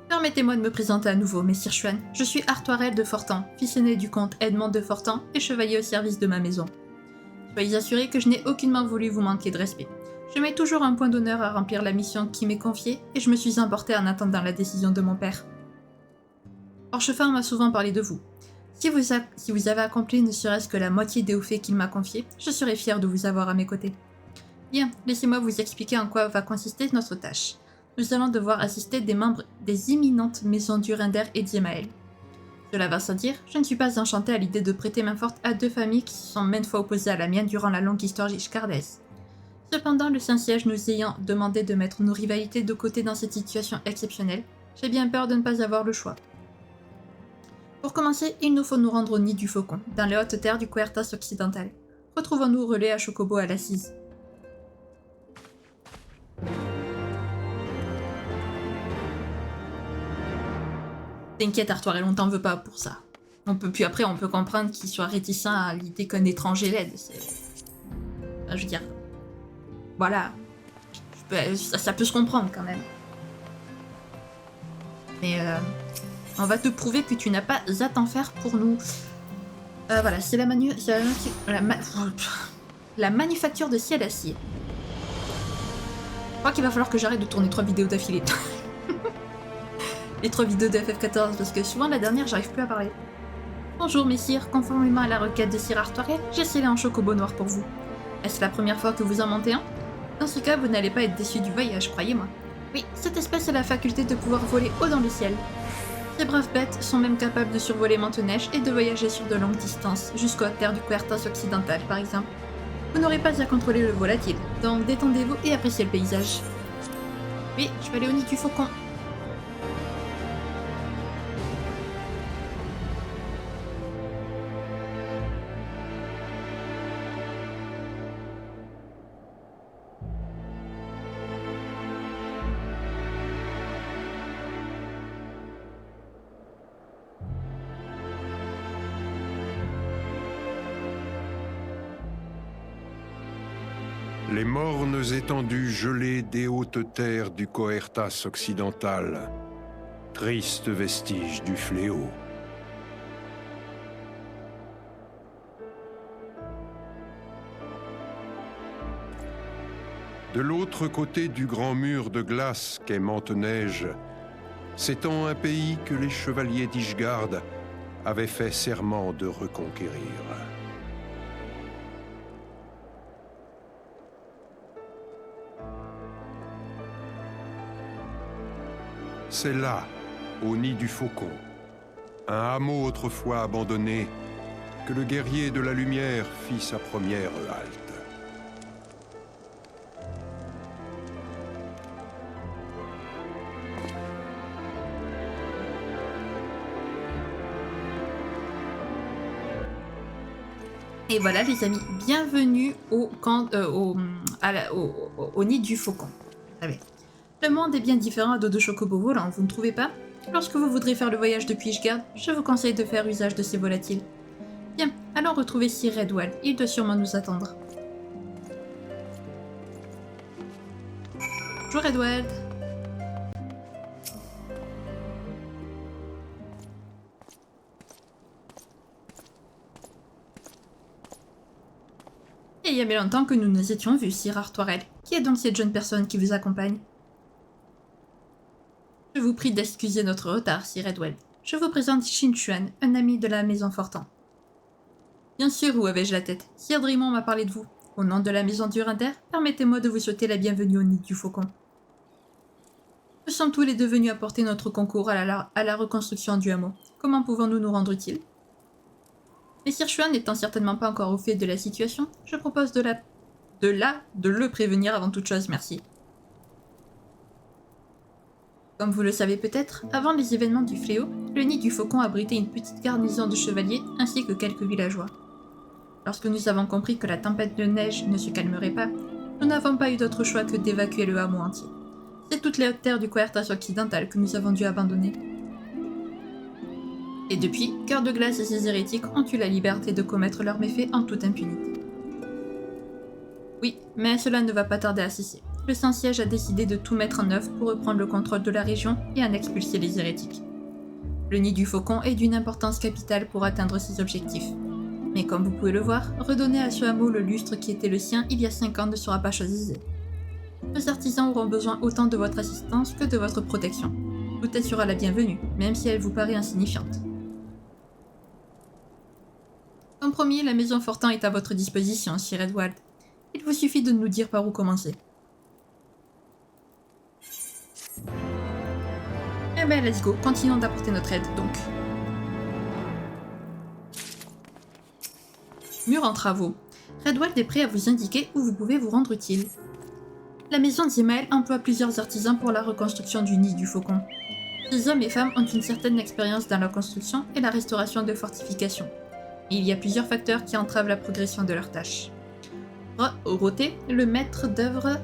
Permettez-moi de me présenter à nouveau, Messire Chuan. Je suis Artoirel de Fortin, fils aîné du comte Edmond de Fortin et chevalier au service de ma maison. Soyez assurés que je n'ai aucunement voulu vous manquer de respect. Je mets toujours un point d'honneur à remplir la mission qui m'est confiée et je me suis emportée en attendant la décision de mon père. Orchefin m'a souvent parlé de vous. Si vous avez accompli ne serait-ce que la moitié des hauts faits qu'il m'a confiés, je serai fière de vous avoir à mes côtés. Bien, laissez-moi vous expliquer en quoi va consister notre tâche. Nous allons devoir assister des membres des imminentes maisons d'Urinder et d'Yemael. Cela va sans dire, je ne suis pas enchantée à l'idée de prêter main forte à deux familles qui se sont maintes fois opposées à la mienne durant la longue histoire ishkardaise. Cependant, le Saint-Siège nous ayant demandé de mettre nos rivalités de côté dans cette situation exceptionnelle, j'ai bien peur de ne pas avoir le choix. Pour commencer, il nous faut nous rendre au nid du Faucon, dans les hautes terres du Coertas occidental. Retrouvons-nous au relais à Chocobo à l'Assise. T'inquiète Artoirel, on t'en veut pas pour ça. On peut comprendre qu'il soit réticent à l'idée qu'un étranger l'aide. Enfin, je veux dire... Voilà. Ça peut se comprendre quand même. Mais on va te prouver que tu n'as pas à t'en faire pour nous. Voilà, c'est la manufacture de ciel acier. Je crois qu'il va falloir que j'arrête de tourner 3 vidéos d'affilée. Les 3 vidéos de FF14, parce que souvent la dernière, j'arrive plus à parler. Bonjour messire, conformément à la requête de Sir Artoirel, j'ai scellé un chocobo noir pour vous. Est-ce la première fois que vous en montez un? Dans ce cas, vous n'allez pas être déçu du voyage, croyez-moi. Oui, cette espèce a la faculté de pouvoir voler haut dans le ciel. Ces braves bêtes sont même capables de survoler Manteneige et de voyager sur de longues distances, jusqu'aux terres du Coertas occidental par exemple. Vous n'aurez pas à contrôler le volatile, donc détendez-vous et appréciez le paysage. Oui, je vais aller au nid du Faucon. Les mornes étendues gelées des hautes terres du Coertas occidental, triste vestige du fléau. De l'autre côté du grand mur de glace qu'est Manteneige, s'étend un pays que les chevaliers d'Ishgard avaient fait serment de reconquérir. C'est là, au nid du Faucon, un hameau autrefois abandonné, que le guerrier de la lumière fit sa première halte. Et voilà les amis, bienvenue au nid du Faucon. Allez. Le monde est bien différent à dos de chocobo volant, vous ne trouvez pas? Lorsque vous voudrez faire le voyage depuis Ishgard, je vous conseille de faire usage de ces volatiles. Bien, allons retrouver Sir Redwall, il doit sûrement nous attendre. Bonjour Redwall. Et il y a bien longtemps que nous nous étions vus, Sir Artoirel. Qui est donc cette jeune personne qui vous accompagne? Je vous prie d'excuser notre retard, Sir Redwall. Je vous présente Shin Chuan, un ami de la maison Fortan. Bien sûr, où avais-je la tête? Sir Drimond m'a parlé de vous. Au nom de la maison d'Urinder, permettez-moi de vous souhaiter la bienvenue au nid du Faucon. Nous sommes tous les deux venus apporter notre concours à la reconstruction du hameau. Comment pouvons-nous nous rendre utiles? Mais Sir Chuan n'étant certainement pas encore au fait de la situation, je propose de le prévenir avant toute chose, merci. Comme vous le savez peut-être, avant les événements du fléau, le nid du Faucon abritait une petite garnison de chevaliers ainsi que quelques villageois. Lorsque nous avons compris que la tempête de neige ne se calmerait pas, nous n'avons pas eu d'autre choix que d'évacuer le hameau entier. C'est toutes les hautes terres du Coertas occidental que nous avons dû abandonner. Et depuis, Cœur de Glace et ses hérétiques ont eu la liberté de commettre leurs méfaits en toute impunité. Oui, mais cela ne va pas tarder à cesser. Le Saint-Siège a décidé de tout mettre en œuvre pour reprendre le contrôle de la région et en expulser les hérétiques. Le nid du Faucon est d'une importance capitale pour atteindre ses objectifs. Mais comme vous pouvez le voir, redonner à ce hameau le lustre qui était le sien il y a 5 ans ne sera pas chose aisée. Les artisans auront besoin autant de votre assistance que de votre protection. Toute aide sera la bienvenue, même si elle vous paraît insignifiante. Comme promis, la maison Fortin est à votre disposition, Sir Edward. Il vous suffit de nous dire par où commencer. Eh ben, let's go. Continuons d'apporter notre aide, donc. Mur en travaux. Redwald est prêt à vous indiquer où vous pouvez vous rendre utile. La maison d'Imael emploie plusieurs artisans pour la reconstruction du nid du faucon. Ces hommes et femmes ont une certaine expérience dans la construction et la restauration de fortifications. Et il y a plusieurs facteurs qui entravent la progression de leurs tâches. Roté, le maître d'œuvre,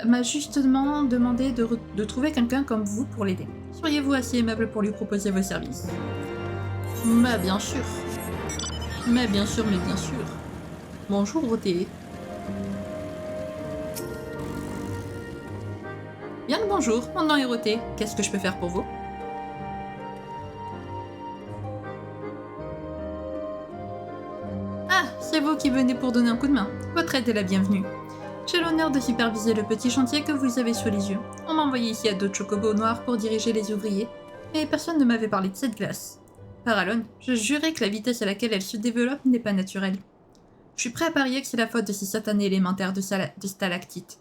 m'a justement demandé de trouver quelqu'un comme vous pour l'aider. Seriez-vous assez aimable pour lui proposer vos services? Mais bien sûr. Mais bien sûr. Bonjour, Roté. Bien le bonjour, mon nom est Roté. Qu'est-ce que je peux faire pour vous? Ah, c'est vous qui venez pour donner un coup de main. Votre aide est la bienvenue. J'ai l'honneur de superviser le petit chantier que vous avez sous les yeux. On m'a envoyé ici à 2 chocobos noirs pour diriger les ouvriers, mais personne ne m'avait parlé de cette glace. Paralone, je jurais que la vitesse à laquelle elle se développe n'est pas naturelle. Je suis prêt à parier que c'est la faute de ces satanés élémentaires de stalactites.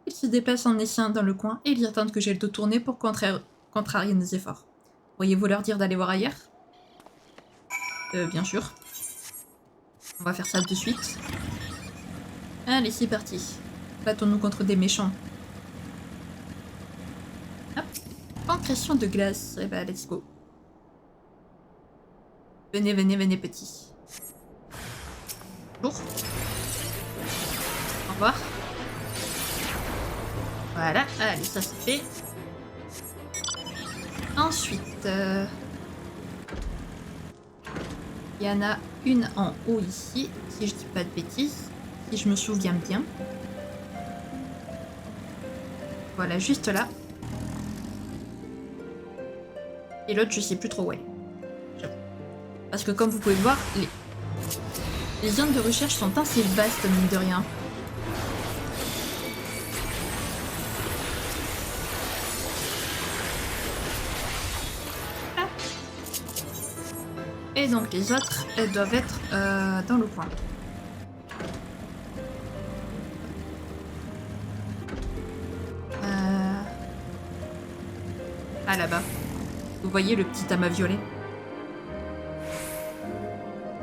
Ils se déplacent en essaim dans le coin et ils attendent que j'ai le dos tourné pour contrarier nos efforts. Pourriez-vous leur dire d'aller voir ailleurs? Bien sûr. On va faire ça de suite. Allez, c'est parti. Battons-nous contre des méchants. Hop. Concrétion de glace. Eh ben, let's go. Venez, petit. Bonjour. Au revoir. Voilà, allez, ça c'est fait. Ensuite, il y en a une en haut ici, si je dis pas de bêtises, si je me souviens bien. Voilà, juste là. Et l'autre, je sais plus trop où elle est. Parce que comme vous pouvez le voir, les zones de recherche sont assez vastes, mine de rien. Et donc les autres, elles doivent être dans le coin. Ah là-bas. Vous voyez le petit amas violet?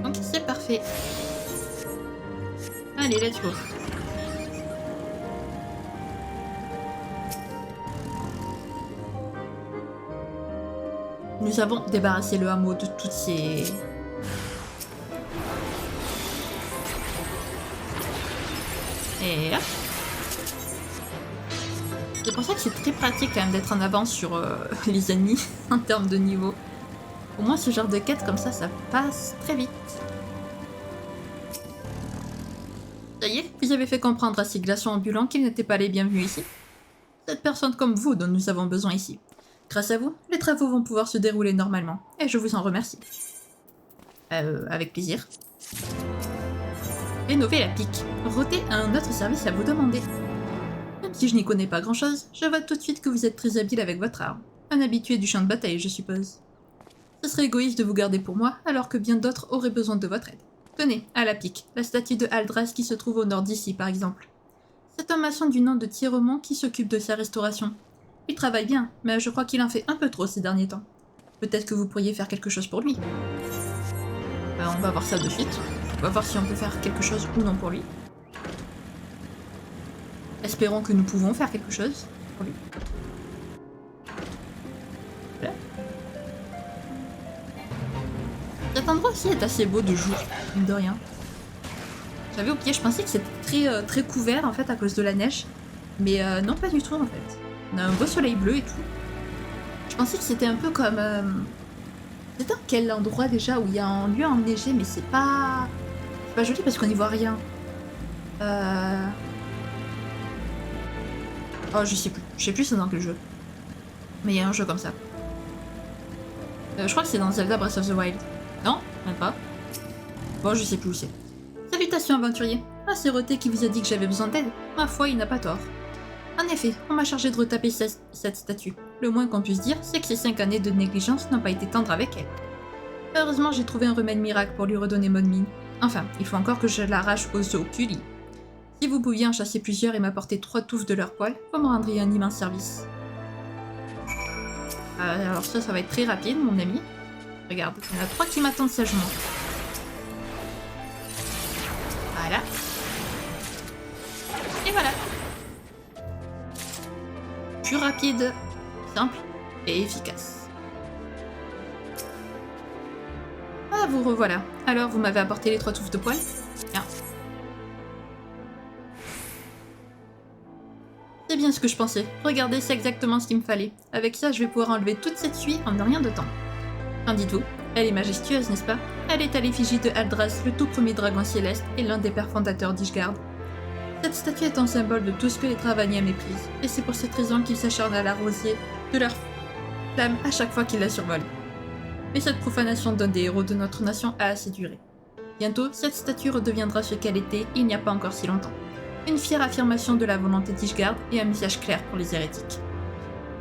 Donc c'est parfait. Allez, let's go. Nous avons débarrassé le hameau de toutes ces... Et là. C'est pour ça que c'est très pratique quand même d'être en avance sur les ennemis en termes de niveau. Au moins ce genre de quête comme ça passe très vite. Ça y est, vous avez fait comprendre à ces glaçons ambulants qu'ils n'étaient pas les bienvenus ici. Cette personne comme vous dont nous avons besoin ici. Grâce à vous, les travaux vont pouvoir se dérouler normalement, et je vous en remercie. Avec plaisir. Rénover la pique. Roté a un autre service à vous demander. Même si je n'y connais pas grand-chose, je vois tout de suite que vous êtes très habile avec votre arme. Un habitué du champ de bataille, je suppose. Ce serait égoïste de vous garder pour moi, alors que bien d'autres auraient besoin de votre aide. Tenez, à la pique, la statue de Aldras qui se trouve au nord d'ici, par exemple. C'est un maçon du nom de Thierremont qui s'occupe de sa restauration. Il travaille bien, mais je crois qu'il en fait un peu trop ces derniers temps. Peut-être que vous pourriez faire quelque chose pour lui. On va voir ça de suite. On va voir si on peut faire quelque chose ou non pour lui. Espérons que nous pouvons faire quelque chose pour lui. Voilà. Cet endroit aussi est assez beau de jour, mine de rien. J'avais oublié, je pensais que c'était très couvert en fait à cause de la neige. Mais non, pas du tout en fait. On a un beau soleil bleu et tout. Je pensais que c'était un peu comme... C'est dans quel endroit déjà où il y a un lieu enneigé, mais c'est pas joli parce qu'on n'y voit rien. Oh, je sais plus. Je sais plus c'est dans quel jeu. Mais il y a un jeu comme ça. Je crois que c'est dans Zelda Breath of the Wild. Non, même pas. Bon, je sais plus où c'est. Salutations aventurier. Ah, c'est Roté qui vous a dit que j'avais besoin d'aide. Ma foi, il n'a pas tort. En effet, on m'a chargé de retaper cette statue. Le moins qu'on puisse dire, c'est que ces 5 années de négligence n'ont pas été tendres avec elle. Heureusement, j'ai trouvé un remède miracle pour lui redonner bonne mine. Enfin, il faut encore que je l'arrache aux os du lit. Si vous pouviez en chasser plusieurs et m'apporter 3 touffes de leurs poils, vous me rendriez un immense service. Alors ça va être très rapide, mon ami. Regarde, il y en a 3 qui m'attendent sagement. Voilà. Et voilà. Plus rapide, simple et efficace. Ah, vous revoilà. Alors, vous m'avez apporté les 3 touffes de poils? Bien. C'est bien ce que je pensais. Regardez, c'est exactement ce qu'il me fallait. Avec ça, je vais pouvoir enlever toute cette suie en rien de temps. Qu'en dites-vous? Elle est majestueuse, n'est-ce pas? Elle est à l'effigie de Aldras, le tout premier dragon céleste et l'un des pères fondateurs d'Ishgard. Cette statue est un symbole de tout ce que les Travaniens méprisent, et c'est pour cette raison qu'ils s'acharnent à l'arroser de leur flamme à chaque fois qu'ils la survolent. Mais cette profanation d'un des héros de notre nation a assez duré. Bientôt, cette statue redeviendra ce qu'elle était il n'y a pas encore si longtemps. Une fière affirmation de la volonté d'Ishgard et un message clair pour les hérétiques.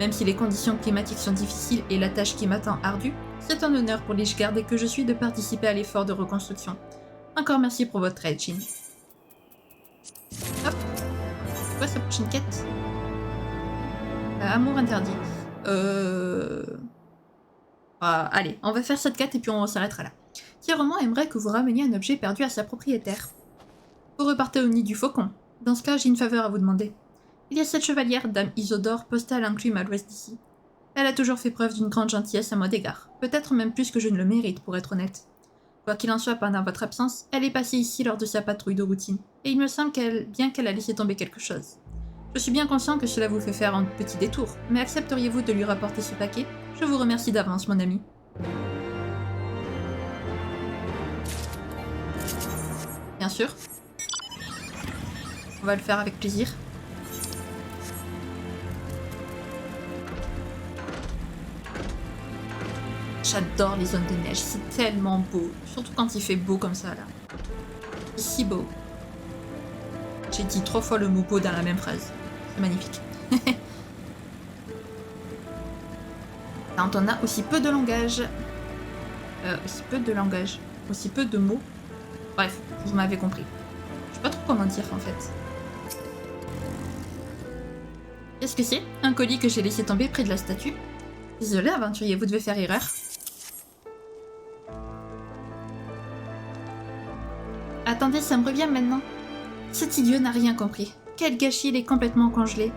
Même si les conditions climatiques sont difficiles et la tâche qui m'attend ardue, c'est un honneur pour l'Ishgard et que je suis de participer à l'effort de reconstruction. Encore merci pour votre aide, Jin. Hop. C'est quoi sa prochaine quête? Amour interdit. Allez, on va faire cette quête et puis on s'arrêtera là. Tierrement aimerait que vous rameniez un objet perdu à sa propriétaire. Vous repartez au nid du faucon. Dans ce cas, j'ai une faveur à vous demander. Il y a cette chevalière, Dame Isodore, postale l'enclume à l'ouest d'ici. Elle a toujours fait preuve d'une grande gentillesse à mon égard, peut-être même plus que je ne le mérite pour être honnête. Quoi qu'il en soit, pendant votre absence, elle est passée ici lors de sa patrouille de routine, et il me semble bien qu'elle a laissé tomber quelque chose. Je suis bien conscient que cela vous fait faire un petit détour, mais accepteriez-vous de lui rapporter ce paquet? Je vous remercie d'avance, mon ami. Bien sûr. On va le faire avec plaisir. J'adore les zones de neige, c'est tellement beau. Surtout quand il fait beau comme ça, là. C'est si beau. J'ai dit 3 fois le mot beau dans la même phrase. C'est magnifique. Quand on a aussi peu de langage. Aussi peu de mots. Bref, vous m'avez compris. Je sais pas trop comment dire, en fait. Qu'est-ce que c'est? Un colis que j'ai laissé tomber près de la statue? Désolé, aventurier, vous devez faire erreur. Attendez, ça me revient maintenant. Cet idiot n'a rien compris. Quel gâchis, il est complètement congelé.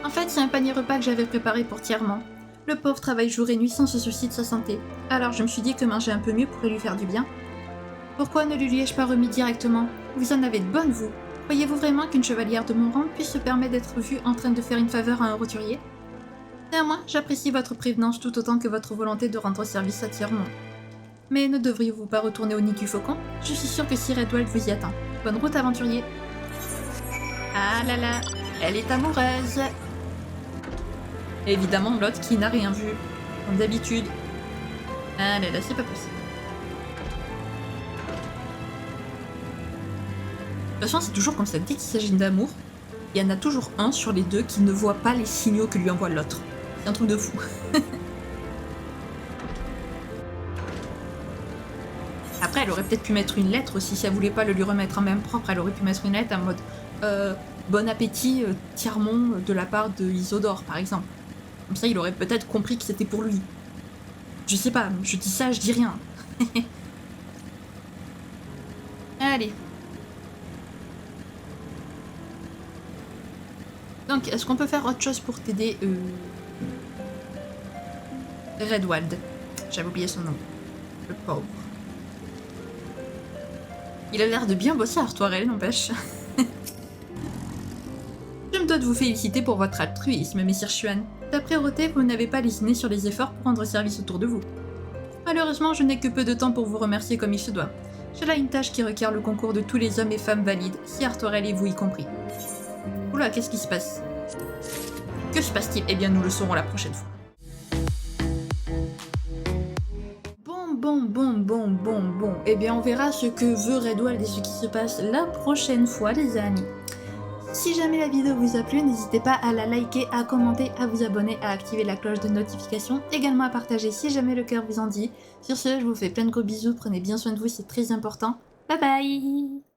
En fait, c'est un panier repas que j'avais préparé pour Tierrement. Le pauvre travaille jour et nuit sans se soucier de sa santé. Alors je me suis dit que manger un peu mieux pourrait lui faire du bien. Pourquoi ne lui ai-je pas remis directement? Vous en avez de bonnes, vous. Croyez-vous vraiment qu'une chevalière de mon rang puisse se permettre d'être vue en train de faire une faveur à un roturier? Néanmoins, j'apprécie votre prévenance tout autant que votre volonté de rendre service à Tierrement. Mais ne devriez-vous pas retourner au nid du faucon? Je suis sûre que Sir Edwald vous y attend. Bonne route, aventurier. Ah là là, elle est amoureuse. Et évidemment, l'autre qui n'a rien vu, comme d'habitude. Ah là là, c'est pas possible. De toute façon, c'est toujours comme ça. Dès qu'il s'agit d'amour, il y en a toujours un sur les deux qui ne voit pas les signaux que lui envoie l'autre. C'est un truc de fou. Après, elle aurait peut-être pu mettre une lettre aussi, si elle voulait pas le lui remettre en main propre, elle aurait pu mettre une lettre en mode bon appétit, Tierrement de la part de Isodore, par exemple. Comme ça, il aurait peut-être compris que c'était pour lui. Je sais pas, je dis ça, je dis rien. Allez. Donc, est-ce qu'on peut faire autre chose pour t'aider Redwald. J'avais oublié son nom. Le pauvre. Il a l'air de bien bosser à Artoirel, n'empêche. Je me dois de vous féliciter pour votre altruisme, messire Xuan. D'après Roté, vous n'avez pas lésiné sur les efforts pour rendre service autour de vous. Malheureusement, je n'ai que peu de temps pour vous remercier comme il se doit. J'ai là une tâche qui requiert le concours de tous les hommes et femmes valides, si Artoirel et vous y compris. Oula, qu'est-ce qui se passe? Que se passe-t-il? Eh bien, nous le saurons la prochaine fois. Bon. Eh bien, on verra ce que veut Redwald et ce qui se passe la prochaine fois, les amis. Si jamais la vidéo vous a plu, n'hésitez pas à la liker, à commenter, à vous abonner, à activer la cloche de notification, également à partager si jamais le cœur vous en dit. Sur ce, je vous fais plein de gros bisous, prenez bien soin de vous, c'est très important. Bye bye!